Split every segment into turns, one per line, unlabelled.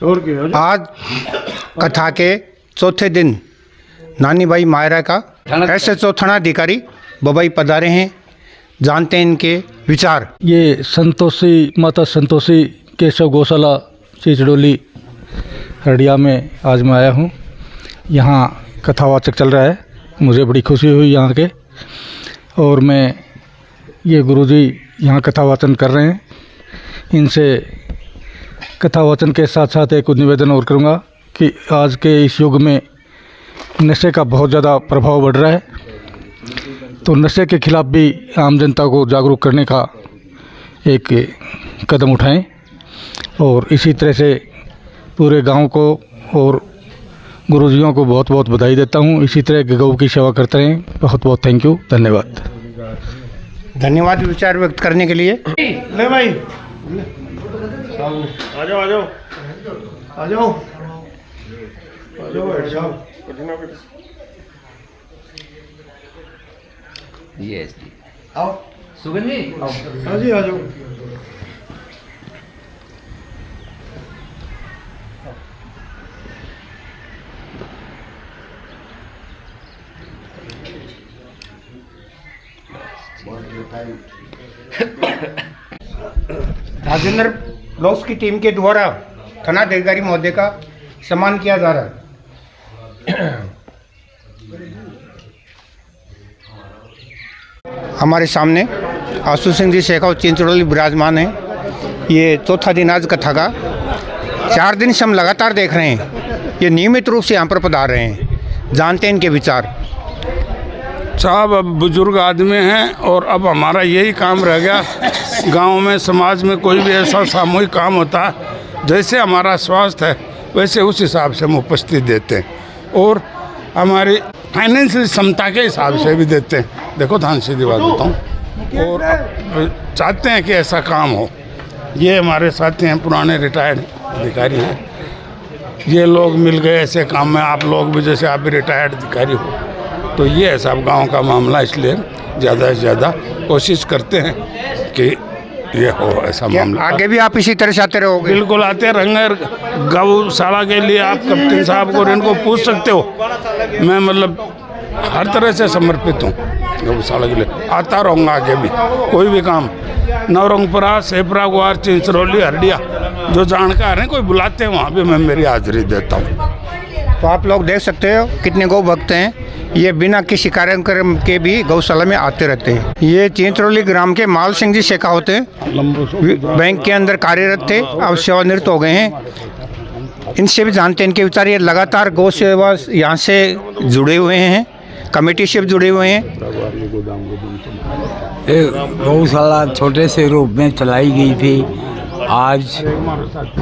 आज कथा के चौथे दिन नानी भाई मायरा का SHO थानाधिकारी बबाई पधारे हैं। जानते हैं इनके विचार।
ये संतोषी माता संतोषी केशव गौशाला चिचड़ोली हरडिया में आज मैं आया हूँ। यहाँ कथावाचक चल रहा है, मुझे बड़ी खुशी हुई यहाँ के। और मैं ये गुरुजी यहाँ कथावाचन कर रहे हैं, इनसे कथावाचन के साथ साथ एक निवेदन और करूँगा कि आज के इस युग में नशे का बहुत ज़्यादा प्रभाव बढ़ रहा है, तो नशे के खिलाफ़ भी आम जनता को जागरूक करने का एक कदम उठाएं। और इसी तरह से पूरे गांव को और गुरुजियों को बहुत बहुत बधाई देता हूं। इसी तरह गौ की सेवा करते रहें। बहुत बहुत थैंक यू, धन्यवाद।
धन्यवाद विचार व्यक्त करने के लिए। ले भाई आ जाओ आ जाओ आ जाओ आ जाओ।
यस जी, आओ सुगन जी, आओ।
हाँ जी आ जाओ। राजेंद्र ब्लॉक्स की टीम के द्वारा थानाधिकारी महोदय का सम्मान किया जा रहा है। हमारे सामने आशु सिंह जी शेखावत चिंचड़ोली विराजमान है। ये चौथा दिन आज कथा का। 4 दिन से हम लगातार देख रहे हैं, ये नियमित रूप से यहाँ पर पधार रहे हैं। जानते हैं इनके विचार।
साहब अब बुजुर्ग आदमी हैं और अब हमारा यही काम रह गया, गांव में समाज में कोई भी ऐसा सामूहिक काम होता है, जैसे हमारा स्वास्थ्य है वैसे उस हिसाब से हम उपस्थिति देते हैं और हमारी फाइनेंशियल क्षमता के हिसाब से भी देते हैं। देखो धान सीधी बात बताऊँ, और चाहते हैं कि ऐसा काम हो। ये हमारे साथी हैं, पुराने रिटायर्ड अधिकारी हैं, ये लोग मिल गए ऐसे काम में। आप लोग भी जैसे आप भी रिटायर्ड अधिकारी हो, तो ये है साहब गांव का मामला, इसलिए ज़्यादा से ज़्यादा कोशिश करते हैं कि ये हो ऐसा मामला।
आगे भी आप इसी तरह से आते रहोगे?
बिल्कुल आते रहेंगे। गौशाला के लिए आप कप्तान साहब को इनको पूछ सकते हो, मैं मतलब हर तरह से समर्पित हूँ गौशाला के लिए। आता रहूँगा आगे भी, कोई भी काम। नवरंगपुरा, सेपरा, ग्वार, चिंचड़ोली, हरडिया, जो जानकार हैं कोई बुलाते हैं वहाँ भी मैं मेरी हाजिरी देता हूँ।
तो आप लोग देख सकते हो कितने गौ भक्त हैं, ये बिना किसी कार्यक्रम के भी गौशाला में आते रहते हैं। ये चिंचड़ोली ग्राम के माल सिंह जी शेखावत हैं, बैंक के अंदर कार्यरत थे, अब सेवानिवृत्त हो गए हैं। इनसे भी जानते हैं इनके विचार। ये लगातार गौ सेवा यहाँ से जुड़े हुए हैं, कमेटी से भी जुड़े हुए हैं।
गौशाला छोटे से रूप में चलाई गई थी, आज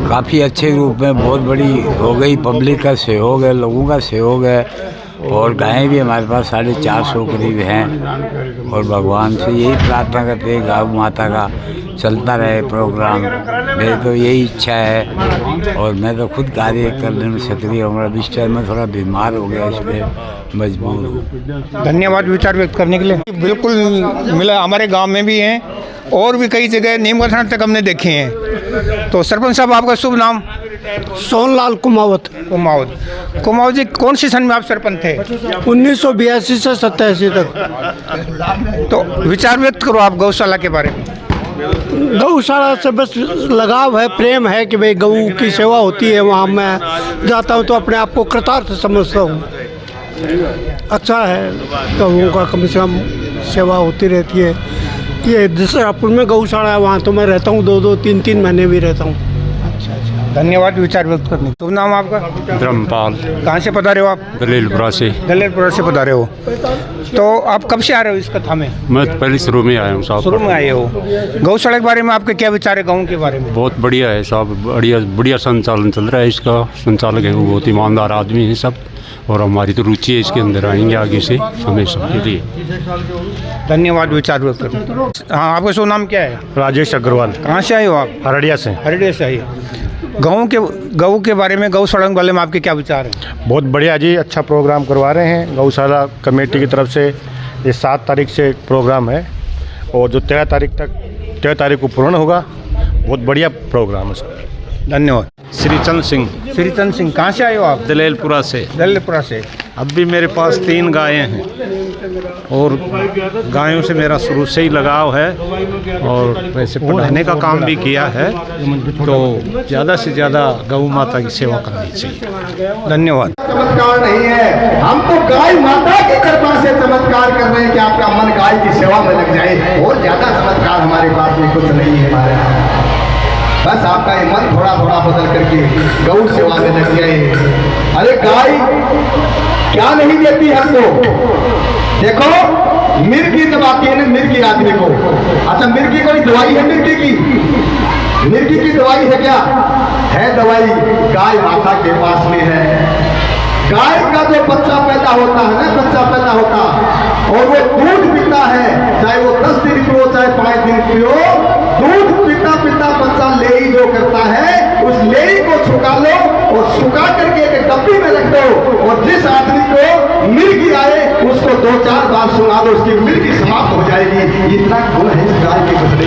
काफ़ी अच्छे रूप में बहुत बड़ी हो गई। पब्लिक का सहयोग है, लोगों का सहयोग है, और गायें भी हमारे पास 450 करीब हैं। और भगवान से यही प्रार्थना करते हैं गौ माता का चलता रहे प्रोग्राम। मेरी तो यही इच्छा है, और मैं तो खुद कार्य करने में सक्रिय हूँ। इस टाइम में थोड़ा बीमार हो गया, इसलिए मजबूर हूँ।
धन्यवाद विचार व्यक्त करने के लिए। बिल्कुल मिला, हमारे गांव में भी हैं और भी कई जगह नीमगढ़ तक हमने देखे हैं। तो सरपंच साहब आपका शुभ नाम?
सोनलाल कुमावत।
कुमावत जी, कौन सी सन में आप सरपंच थे?
1982 से 87 तक।
तो विचार व्यक्त करो आप गौशाला के बारे में।
गौशाला से बस लगाव है, प्रेम है कि भाई गऊ की सेवा होती है। वहाँ मैं जाता हूँ तो अपने आप को कृतार्थ समझता हूँ। अच्छा है, गऊ का कम से कम सेवा होती रहती है। ये दसरापुर में गौशाला है, वहाँ तो मैं रहता हूँ 2-2, 3-3 महीने भी रहता हूँ।
धन्यवाद विचार व्यक्त करने। शुभ नाम आपका?
धर्मपाल।
कहाँ से पधारे हो आप?
दलेलपुरा से।
दलेलपुरा से पधारे हो। तो आप कब से आ रहे हो इस कथा में?
मैं पहले शुरू में आया हूँ साहब।
शुरू में आए हो। गौशाला के बारे में आपके क्या विचार है, गाँव के बारे में?
बहुत बढ़िया है साहब, बढ़िया संचालन चल रहा है। इसका संचालक है वो बहुत ईमानदार आदमी है सब, और हमारी तो रुचि है इसके अंदर, आएंगे आगे से हमेशा के लिए।
धन्यवाद विचार व्यक्त करने। हाँ, आपका शुभ नाम क्या है?
राजेश अग्रवाल।
कहाँ से आए हो आप?
हरडिया से।
हरडिया से आए। गऊ के बारे में, गौशाला के बारे में आपके क्या विचार हैं?
बहुत बढ़िया जी, अच्छा प्रोग्राम करवा रहे हैं गौशाला कमेटी की तरफ से। ये 7 तारीख से प्रोग्राम है और जो 13 तारीख को पूर्ण होगा। बहुत बढ़िया प्रोग्राम है सर।
धन्यवाद।
श्रीचंद सिंह।
श्रीचंद सिंह, कहाँ से आए हो आप?
दलेलपुरा से।
दलेलपुरा से।
अब भी मेरे पास 3 गायें हैं और गायों से मेरा शुरू से ही लगाव है और वैसे पढ़ाने का काम भी किया है, तो ज़्यादा से ज़्यादा गौ माता की सेवा करनी चाहिए।
धन्यवाद।
चमत्कार नहीं है, हम तो गाय माता की कृपा से चमत्कार कर रहे हैं कि आपका मन गाय की सेवा में लग जाए। और ज्यादा चमत्कार हमारे पास में कुछ नहीं है हमारे यहाँ। बस आपका ये मन थोड़ा थोड़ा बदल करके गौ सेवा में लग जाए। अरे गाय क्या नहीं देती हमको? देखो मिर्गी दबाती है ना, मिर्गी आदमी को। अच्छा मिर्गी कोई दवाई है? मिर्गी की दवाई है क्या? है दवाई, गाय माता के पास में है। गाय का जो बच्चा पैदा होता है ना, बच्चा पैदा होता और वो दूध पीता है, चाहे वो 10 दिन पियो चाहे 5 दिन पियो, दूध पीता पीता बच्चा लेई जो करता है, उस लेई को छुका लो और सुखा करके एक डब्बी में रख दो और जिस आदमी को मिर्गी आए उसको 2-4 बार सुना दो, उसकी मिर्गी समाप्त हो जाएगी। इतना गुण है इस गाय के बछड़े।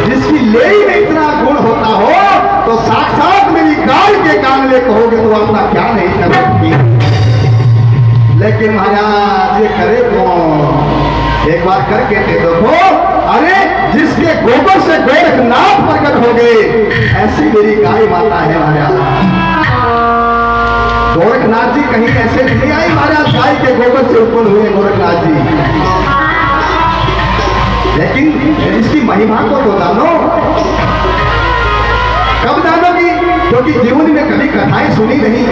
जिसकी लेई में इतना गुण होता हो तो साक्षात मेरी गाय के कानले कहोगे तो अपना क्या नहीं कर सकती। लेकिन महाराज ये करे कौन? एक बार करके दे दो। अरे जिसके गोबर से गोरखनाथ प्रकट हो गए, ऐसी मेरी गाय माता है महाराज। गोरखनाथ जी कहीं ऐसे नहीं आए महाराज, गाय के गोबर से उत्पन्न हुए गोरखनाथ जी। लेकिन इसकी महिमा को तो जानो। कब जानोगी? क्योंकि जीवन में कभी कथाएं सुनी नहीं।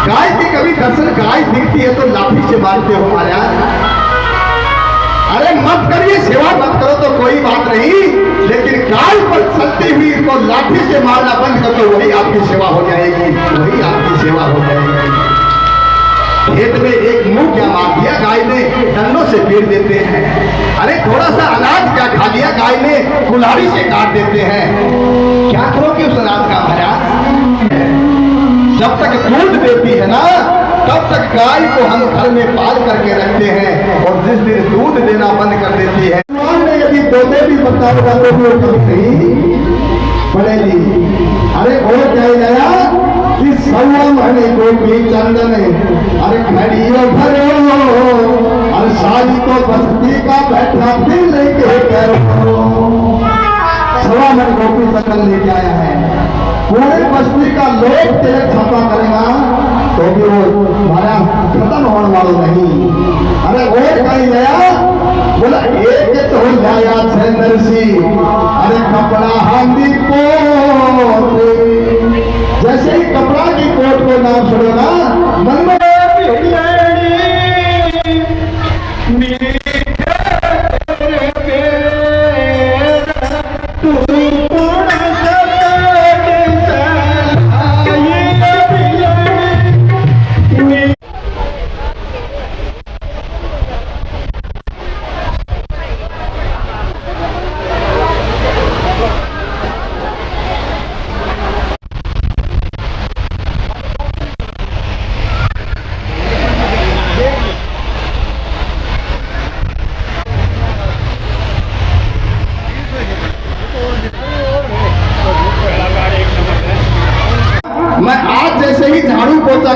गाय के कभी दर्शन, गाय दिखती है तो लाठी से मारते हो महाराज। अरे मत करिए, सेवा मत करो तो कोई बात नहीं, लेकिन गाय पर चलती हुई को लाठी से मारना बंद कर दो, वही आपकी सेवा हो जाएगी, वही आपकी सेवा हो जाएगी। खेत में एक मुंह क्या मार दिया गाय ने, डंडों से पीट देते हैं। अरे थोड़ा सा अनाज क्या खा लिया गाय ने, कुल्हाड़ी से काट देते हैं। क्या करोगे उस अनाज का महाराज? जब तक दूध देती है ना तब तक गाय को हम घर में पाल करके रखते हैं, और जिस दिन दूध देना बंद कर देती है, यदि तोते भी पता होगा तो भी कभी नहीं पड़ेगी। अरे और क्या गया कि 1.25 महीने को भी चंदन, अरे खड़ियो भरो और शादी को बस्ती का बैठा फिर लेके करो। 1.25 महीने को भी चंदन लेके आया है, पूरे बस्ती का लोग तिलक छापा करेगा तो भी वो हमारा खत्म होने वाला नहीं। अरे और कहीं गया बोला एक तो हो जाएगा नरसी, अरे कपड़ा हम भी कोट, जैसे ही कपड़ा की कोट को नाम सुनेगा मन में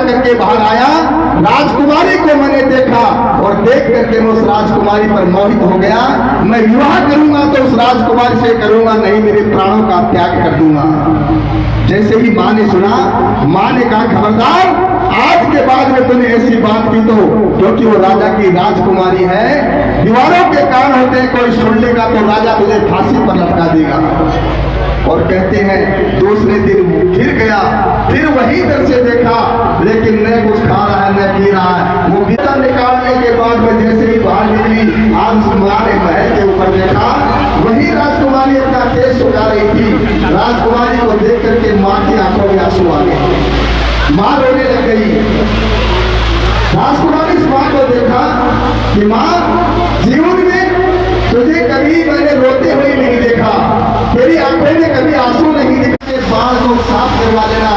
करके बाहर आया, राजकुमारी को मैंने देखा और देख करके मैं उस राजकुमारी पर मोहित हो गया। मैं विवाह करूंगा तो उस राजकुमारी से करूंगा, नहीं मेरे प्राणों का त्याग कर दूंगा। जैसे ही माँ ने सुना, माँ ने कहा खबरदार, आज के बाद में तूने ऐसी बात की तो, क्योंकि वो राजा की राजकुमारी है, दीवारों के कान होते हैं, कोई सुन लेगा तो राजा तुझे फांसी पर लटका देगा। और कहते हैं दूसरे दिन फिर गया, फिर वही दर से देखा, लेकिन न कुछ खा रहा है न पी रहा है। वो गीता निकालने के बाद में जैसे ही बाहर निकली, आज तुम्हारे महल के ऊपर देखा, वही राजकुमारी अपना केस सुखा रही थी। राजकुमारी को देख करके माँ की आंखों में आंसू आ गए, माँ रोने लग गई। राजकुमारी इस माँ को देखा कि माँ, जीवन में तुझे कभी मैंने रोते हुए नहीं देखा, तेरी आंखों में कभी आंसू नहीं दिखे। बाल को साफ करवा लेना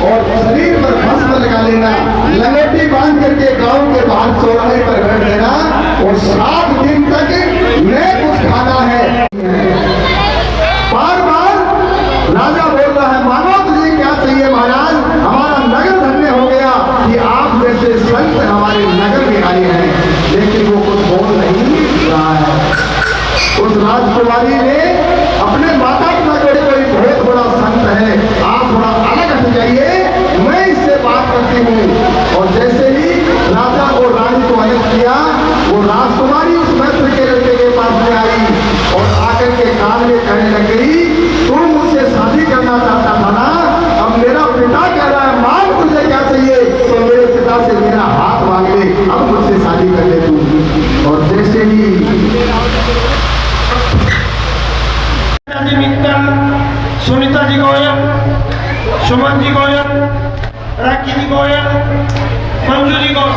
और शरीर पर भस्म लगा लेना, लंगोटी बांध करके गांव के बाहर चौराहे पर बैठ लेना और 7 दिन तक न कुछ खाना है। बार बार गोयल, सुमन जी गोयल, राखी जी गोयल, मंजू जी गोयल,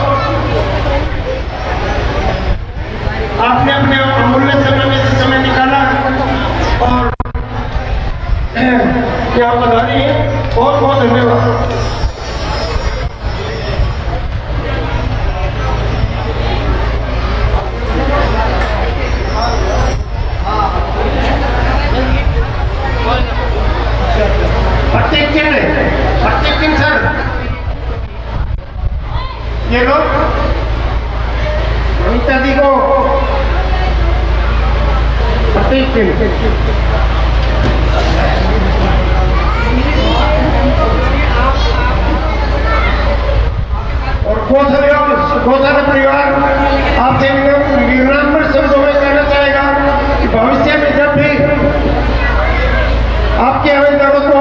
आपने अपने अमूल्य समय में से समय निकाला और यहाँ बधाई है। बहुत बहुत धन्यवाद। प्रत्येक सर ये लोग अमिता दी को प्रत्येक और खोसारा परिवार आपसे विनम्र शब्दों में कहना चाहेगा कि भविष्य में जब भी आपके आवेदनों को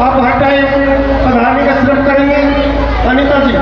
आप हर टाइम पढ़ाने का श्रम करेंगे। अनिता जी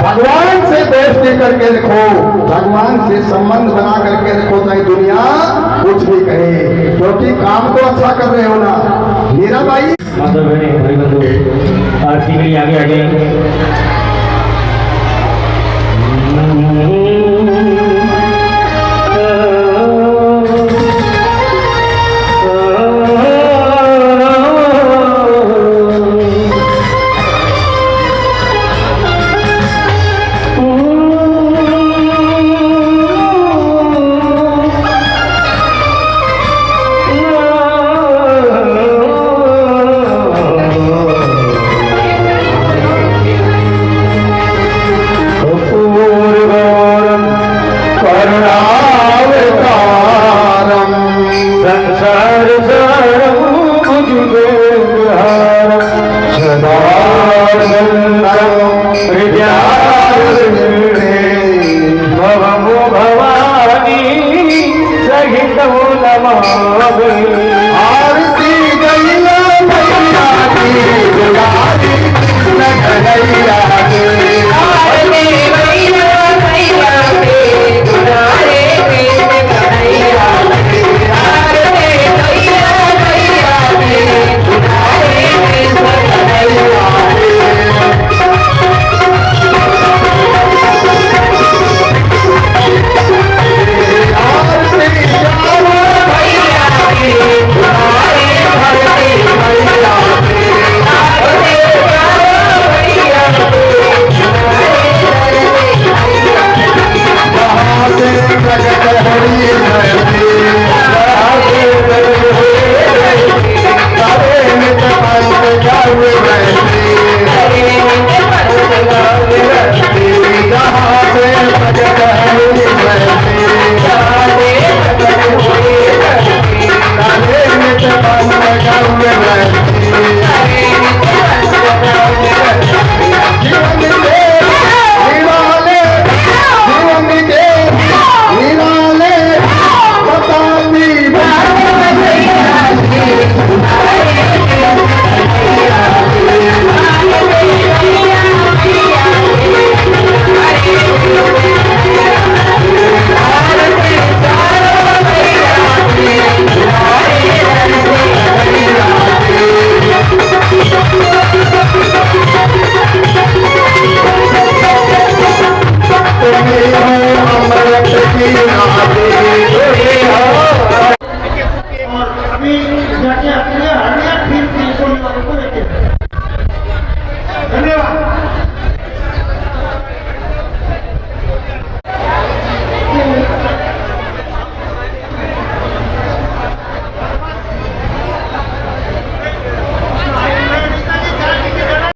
भगवान से दोस्ती करके रखो, भगवान से संबंध बना करके रखो, चाहे दुनिया कुछ भी कहे, क्योंकि काम तो अच्छा कर रहे हो ना मीरा भाई।
आगे आगे